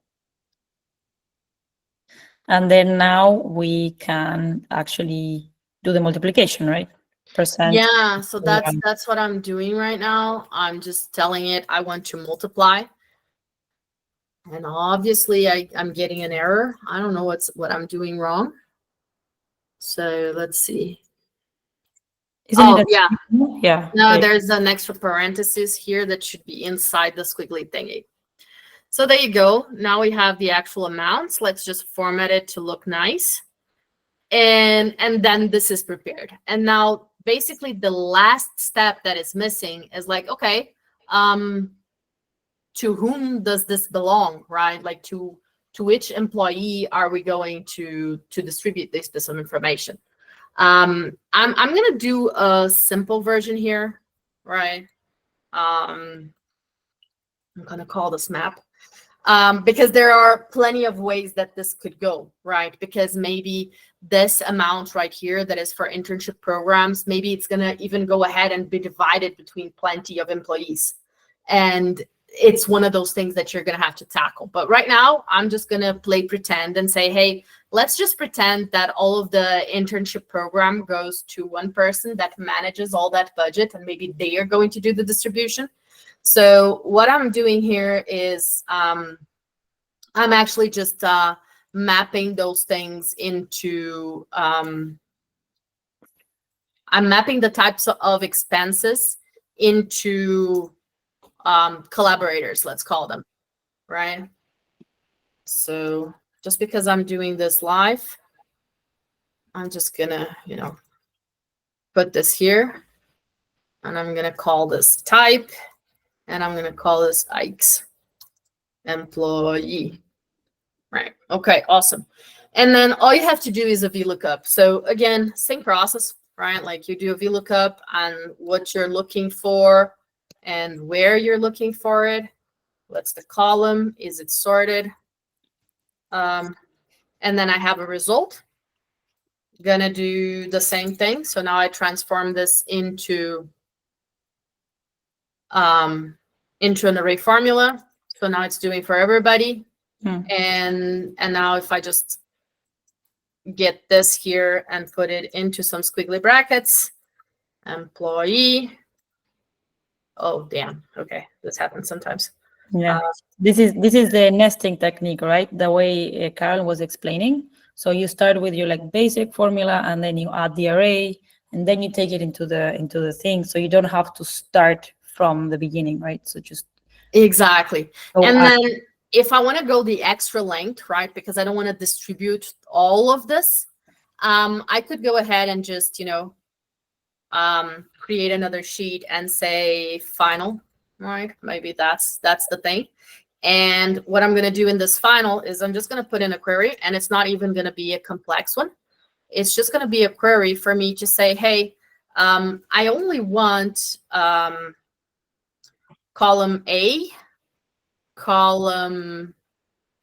And then now we can actually do the multiplication, right? Percent. Yeah, so that's what I'm doing right now. I'm just telling it I want to multiply. And obviously I'm getting an error. I don't know what I'm doing wrong. So let's see. Isn't it yeah. Yeah. No, okay. there's an extra parenthesis here that should be inside the squiggly thingy. So there you go. Now we have the actual amounts. Let's just format it to look nice. And then this is prepared. And now basically the last step that is missing is like, okay, to whom does this belong, right? Like to which employee are we going to distribute this piece of information? I'm gonna do a simple version here, right? I'm gonna call this map. Because there are plenty of ways that this could go, right? Because maybe this amount right here that is for internship programs, maybe it's going to even go ahead and be divided between plenty of employees. And it's one of those things that you're going to have to tackle. But right now, I'm just going to play pretend and say, hey, let's just pretend that all of the internship program goes to one person that manages all that budget, and maybe they are going to do the distribution. So what I'm doing here is I'm actually just mapping those things into, I'm mapping the types of expenses into collaborators, let's call them, right? So just because I'm doing this live, I'm just gonna, put this here, and I'm gonna call this type. And I'm going to call this Ike's employee. Right. Okay, awesome. And then all you have to do is a VLOOKUP. So again, same process, right? Like you do a VLOOKUp on what you're looking for and where you're looking for it. What's the column? Is it sorted? And then I have a result. Gonna do the same thing. So now I transform this into an array formula. So now it's doing for everybody. And now if I just get this here and put it into some squiggly brackets, employee. Oh, damn. Okay. This happens sometimes. Yeah. This is the nesting technique, right? The way Carol was explaining. So you start with your like basic formula, and then you add the array, and then you take it into the thing. So you don't have to start from the beginning, right? So just exactly. And then if I want to go the extra length, right, because I don't want to distribute all of this, I could go ahead and just create another sheet and say final, right? Maybe that's the thing. And what I'm going to do in this final is I'm just going to put in a query, and it's not even going to be a complex one. It's just going to be a query for me to say, hey, I only want column A, column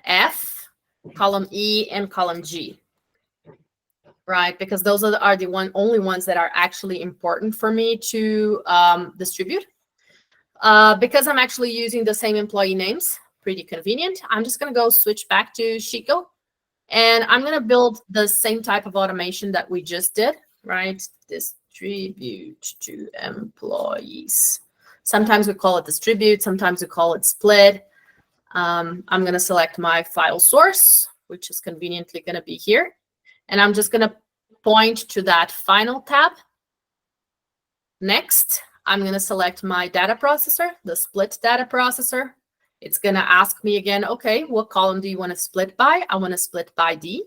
F, column E, and column G, right? Because those are the only ones that are actually important for me to distribute. Because I'm actually using the same employee names, pretty convenient. I'm just going to go switch back to Sheetgo, and I'm going to build the same type of automation that we just did, right? Distribute to employees. Sometimes we call it distribute, sometimes we call it split. I'm going to select my file source, which is conveniently going to be here. And I'm just going to point to that final tab. Next, I'm going to select my data processor, the split data processor. It's going to ask me again, okay, what column do you want to split by? I want to split by D.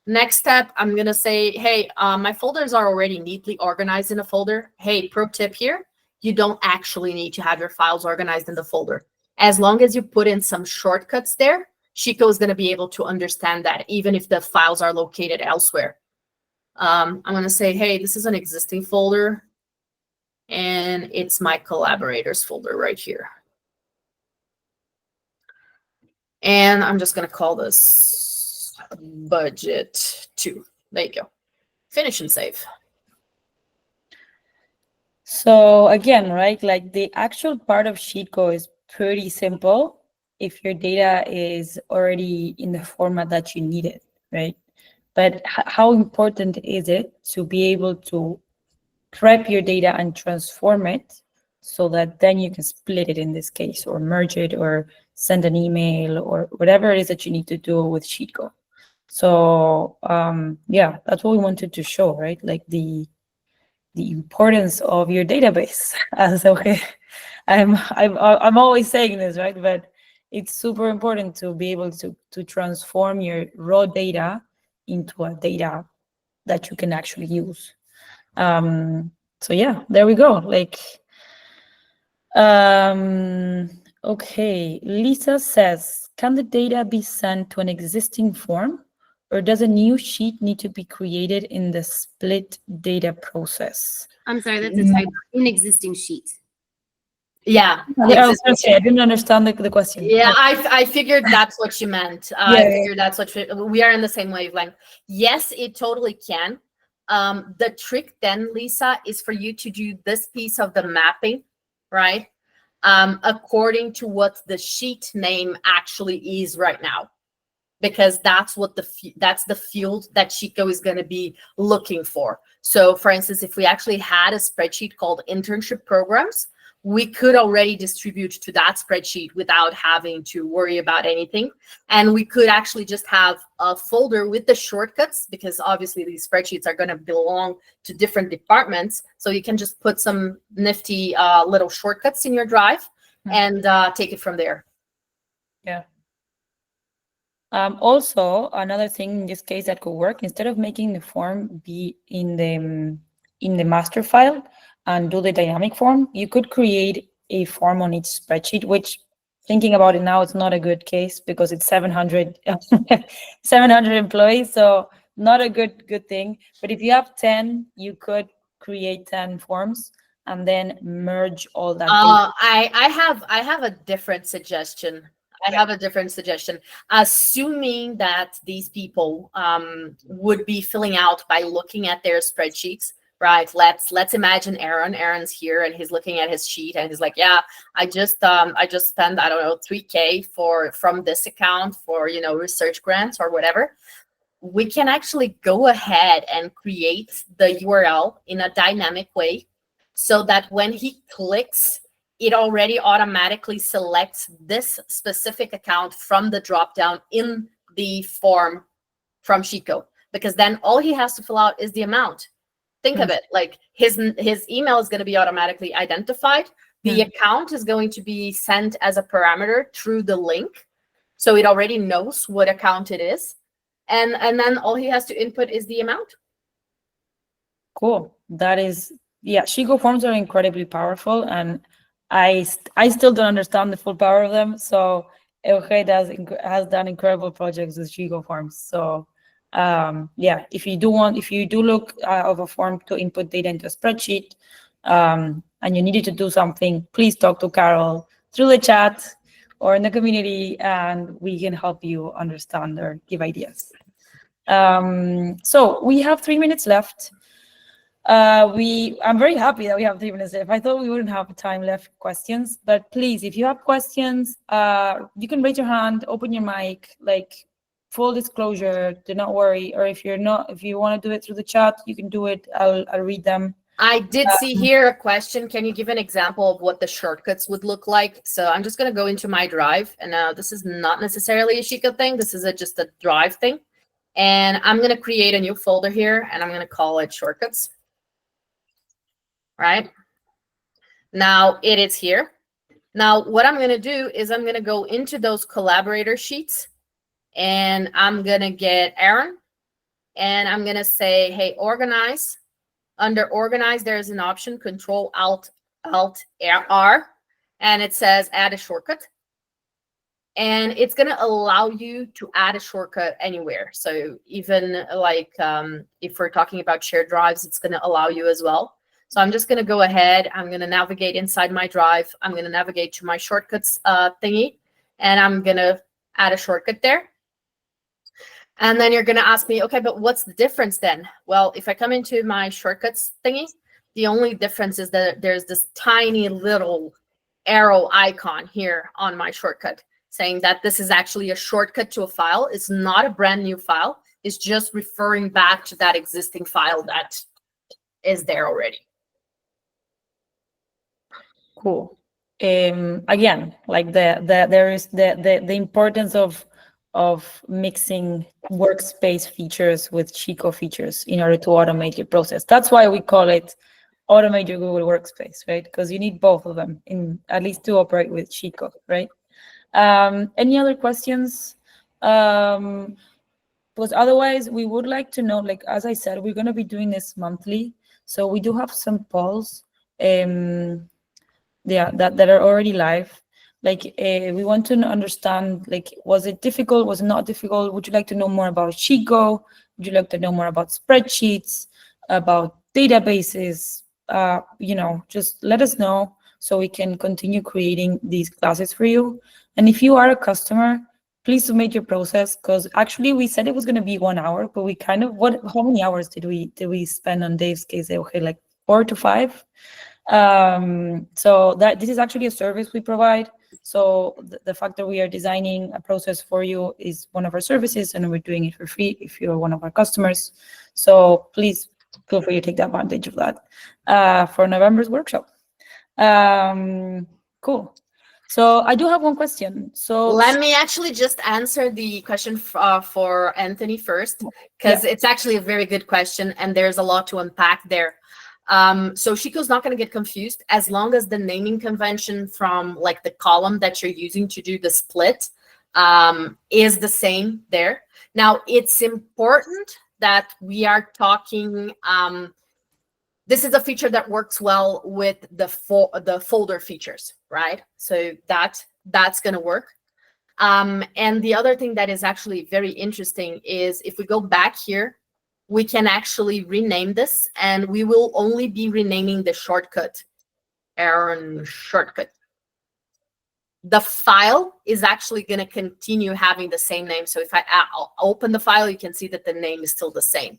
Next step, I'm going to say, hey, my folders are already neatly organized in a folder. Hey, pro tip here, you don't actually need to have your files organized in the folder. As long as you put in some shortcuts there, Sheetgo is going to be able to understand that, even if the files are located elsewhere. I'm going to say, hey, this is an existing folder, and it's my collaborators folder right here. And I'm just going to call this budget 2. There you go. Finish and save. So again, right, like the actual part of Sheetgo is pretty simple if your data is already in the format that you need it, right? But how important is it to be able to prep your data and transform it so that then you can split it in this case, or merge it, or send an email, or whatever it is that you need to do with Sheetgo. So yeah, that's what we wanted to show, right? Like the importance of your database. As okay, I'm always saying this, right? But it's super important to be able to transform your raw data into a data that you can actually use. So yeah, there we go. Like, okay, Lisa says, can the data be sent to an existing form, or does a new sheet need to be created in the split data process? I'm sorry, that's a type. An existing sheet. Yeah. I was gonna say, I didn't understand the question. Yeah, I figured that's what you meant. I figured that's what we are in the same wavelength. Yes, it totally can. The trick then, Lisa, is for you to do this piece of the mapping, right? According to what the sheet name actually is right now, because that's what that's the field that Sheetgo is going to be looking for. So, for instance, if we actually had a spreadsheet called internship programs, we could already distribute to that spreadsheet without having to worry about anything. And we could actually just have a folder with the shortcuts, because obviously these spreadsheets are going to belong to different departments. So you can just put some nifty little shortcuts in your drive and take it from there. Yeah. Also, another thing in this case that could work, instead of making the form be in the master file and do the dynamic form, you could create a form on each spreadsheet, which, thinking about it now, it's not a good case because it's 700 employees, so not a good thing. But if you have 10, you could create 10 forms and then merge all that data. I have a different suggestion. Assuming that these people would be filling out by looking at their spreadsheets, right? Let's imagine Aaron. Aaron's here and he's looking at his sheet and he's like, yeah, I just spent, I don't know, $3,000 from this account for, you know, research grants or whatever. We can actually go ahead and create the URL in a dynamic way so that when he clicks, it already automatically selects this specific account from the dropdown in the form from Sheetgo, because then all he has to fill out is the amount. Think of it like his email is going to be automatically identified. The account is going to be sent as a parameter through the link. So it already knows what account it is. And then all he has to input is the amount. Cool. That is, yeah, Sheetgo forms are incredibly powerful, and I still don't understand the full power of them. So Euge has done incredible projects with Sheetgo forms. So yeah, if you do look of a form to input data into a spreadsheet, and you needed to do something, please talk to Carol through the chat or in the community, and we can help you understand or give ideas. So we have 3 minutes left. I'm very happy that we have 3 minutes left. I thought we wouldn't have time left for questions, but please, if you have questions, you can raise your hand, open your mic, like full disclosure, do not worry. Or if you want to do it through the chat, you can do it. I'll read them. I did see here a question. Can you give an example of what the shortcuts would look like? So I'm just going to go into my drive. And this is not necessarily a Sheetgo thing. This is just a drive thing. And I'm going to create a new folder here, and I'm going to call it shortcuts. right? Now it is here. Now what I'm going to do is I'm going to go into those collaborator sheets, and I'm going to get Aaron, and I'm going to say, hey, organize. Under organize, there's an option, Control Alt R, and it says add a shortcut. And it's going to allow you to add a shortcut anywhere. So even like if we're talking about shared drives, it's going to allow you as well. So I'm just going to go ahead. I'm going to navigate inside my drive. I'm going to navigate to my shortcuts thingy, and I'm going to add a shortcut there. And then you're going to ask me, okay, but what's the difference then? Well, if I come into my shortcuts thingy, the only difference is that there's this tiny little arrow icon here on my shortcut saying that this is actually a shortcut to a file. It's not a brand new file. It's just referring back to that existing file that is there already. Cool. Again, like there is the importance of mixing workspace features with Sheetgo features in order to automate your process. That's why we call it automate your Google Workspace, right? Because you need both of them in at least to operate with Sheetgo, right? Any other questions? Because otherwise we would like to know, like, as I said, we're going to be doing this monthly. So we do have some polls that are already live. Like, we want to understand, like, was it difficult? Was it not difficult? Would you like to know more about Sheetgo? Would you like to know more about spreadsheets, about databases? Just let us know so we can continue creating these classes for you. And if you are a customer, please submit your process, because actually we said it was going to be 1 hour, but we kind of, how many hours did we spend on Dave's case? Okay, like 4 to 5. So this is actually a service we provide. So the fact that we are designing a process for you is one of our services, and we're doing it for free if you're one of our customers. So please feel free to take advantage of that for November's workshop. Cool. So I do have one question. So let me actually just answer the question for Anthony first, because it's actually a very good question, and there's a lot to unpack there. So Sheetgo's not going to get confused as long as the naming convention from like the column that you're using to do the split is the same there. Now, it's important that we are talking, this is a feature that works well with the folder features, right? So that's going to work. And the other thing that is actually very interesting is if we go back here, we can actually rename this, and we will only be renaming the shortcut, Aaron shortcut. The file is actually going to continue having the same name. So if I'll open the file, you can see that the name is still the same.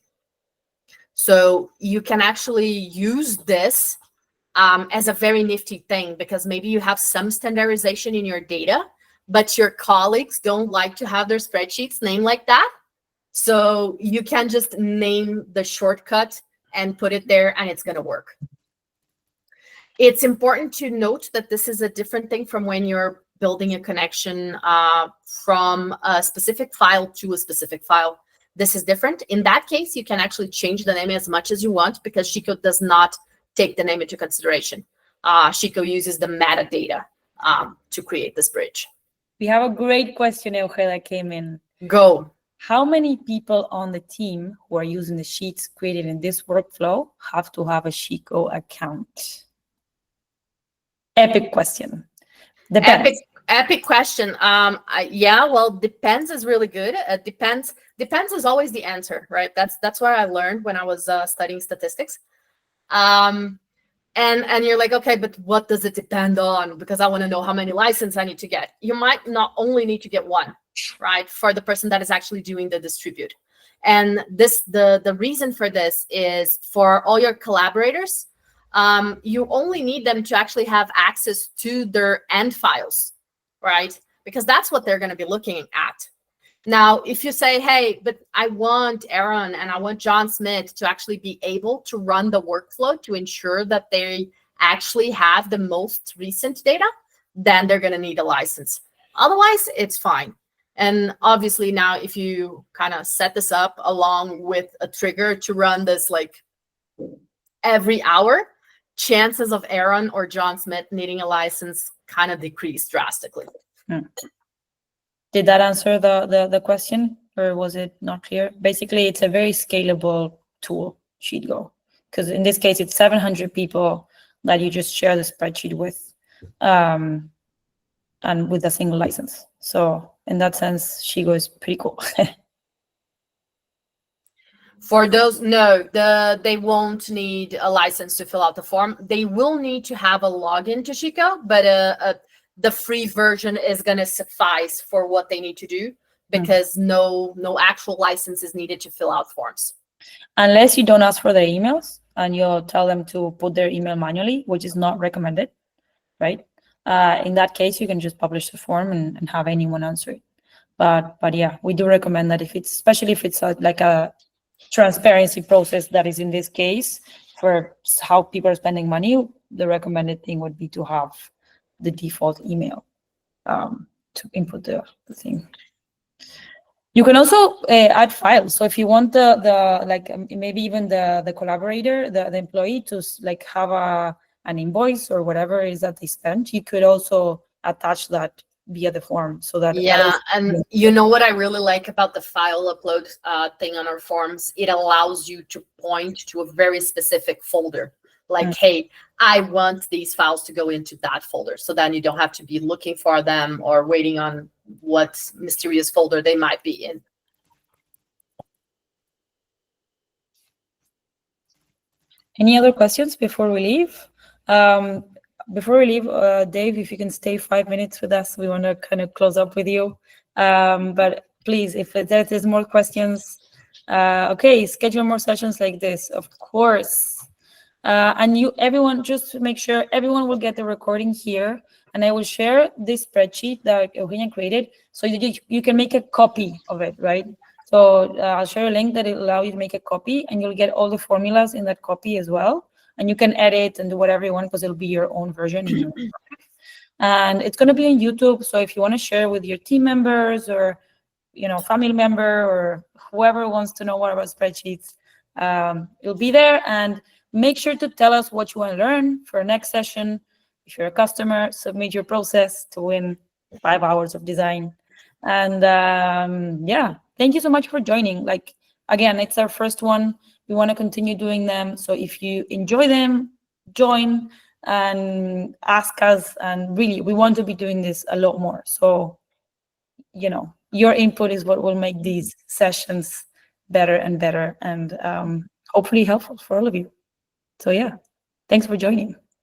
So you can actually use this as a very nifty thing, because maybe you have some standardization in your data, but your colleagues don't like to have their spreadsheets named like that. So you can just name the shortcut and put it there, and it's going to work. It's important to note that this is a different thing from when you're building a connection from a specific file to a specific file. This is different. In that case, you can actually change the name as much as you want, because Sheetgo does not take the name into consideration. Sheetgo uses the metadata to create this bridge. We have a great question, Euge, that came in. Go. How many people on the team who are using the sheets created in this workflow have to have a Sheetgo account? Epic question. Depends. Epic question. Yeah, well, depends is really good. Depends is always the answer, right? That's what I learned when I was studying statistics. And you're like, okay, but what does it depend on? Because I want to know how many licenses I need to get. You might not only need to get one, right, for the person that is actually doing the distribute. And the reason for this is for all your collaborators, you only need them to actually have access to their end files, right? Because that's what they're going to be looking at. Now, if you say, hey, but I want Aaron and I want John Smith to actually be able to run the workflow to ensure that they actually have the most recent data, then they're going to need a license. Otherwise, it's fine. And obviously now, if you kind of set this up along with a trigger to run this like every hour, chances of Aaron or John Smith needing a license kind of decrease drastically. Did that answer the question, or was it not clear? Basically, it's a very scalable tool, Sheetgo, because in this case, it's 700 people that you just share the spreadsheet with, and with a single license. So in that sense, Sheetgo is pretty cool. For those, no, they won't need a license to fill out the form. They will need to have a login to Sheetgo, but the free version is going to suffice for what they need to do, because no actual license is needed to fill out forms. Unless you don't ask for their emails and you'll tell them to put their email manually, which is not recommended, right? In that case, you can just publish the form and have anyone answer it. But yeah, we do recommend that especially if it's like a transparency process that is in this case for how people are spending money, the recommended thing would be to have the default email to input the thing. You can also add files. So if you want the like maybe even the collaborator, the employee to like have an invoice or whatever it is that they spent, you could also attach that via the form, so that and you know what I really like about the file upload thing on our forms? It allows you to point to a very specific folder. Like, hey, I want these files to go into that folder. So then you don't have to be looking for them or waiting on what mysterious folder they might be in. Any other questions before we leave? Dave, if you can stay 5 minutes with us, we want to kind of close up with you. But please, if there's more questions, okay, schedule more sessions like this, of course. And everyone, just to make sure everyone will get the recording here, and I will share this spreadsheet that Eugenia created, so you can make a copy of it, right? So I'll share a link that will allow you to make a copy, and you'll get all the formulas in that copy as well. And you can edit and do whatever you want, because it'll be your own version. And it's going to be on YouTube. So if you want to share with your team members or, family member or whoever wants to know more about spreadsheets, it'll be there. And make sure to tell us what you want to learn for our next session. If you're a customer, submit your process to win 5 hours of design. And yeah, thank you so much for joining. Like, again, it's our first one. We want to continue doing them. So if you enjoy them, join and ask us. And really, we want to be doing this a lot more. So, your input is what will make these sessions better and better, and hopefully helpful for all of you. So yeah, thanks for joining.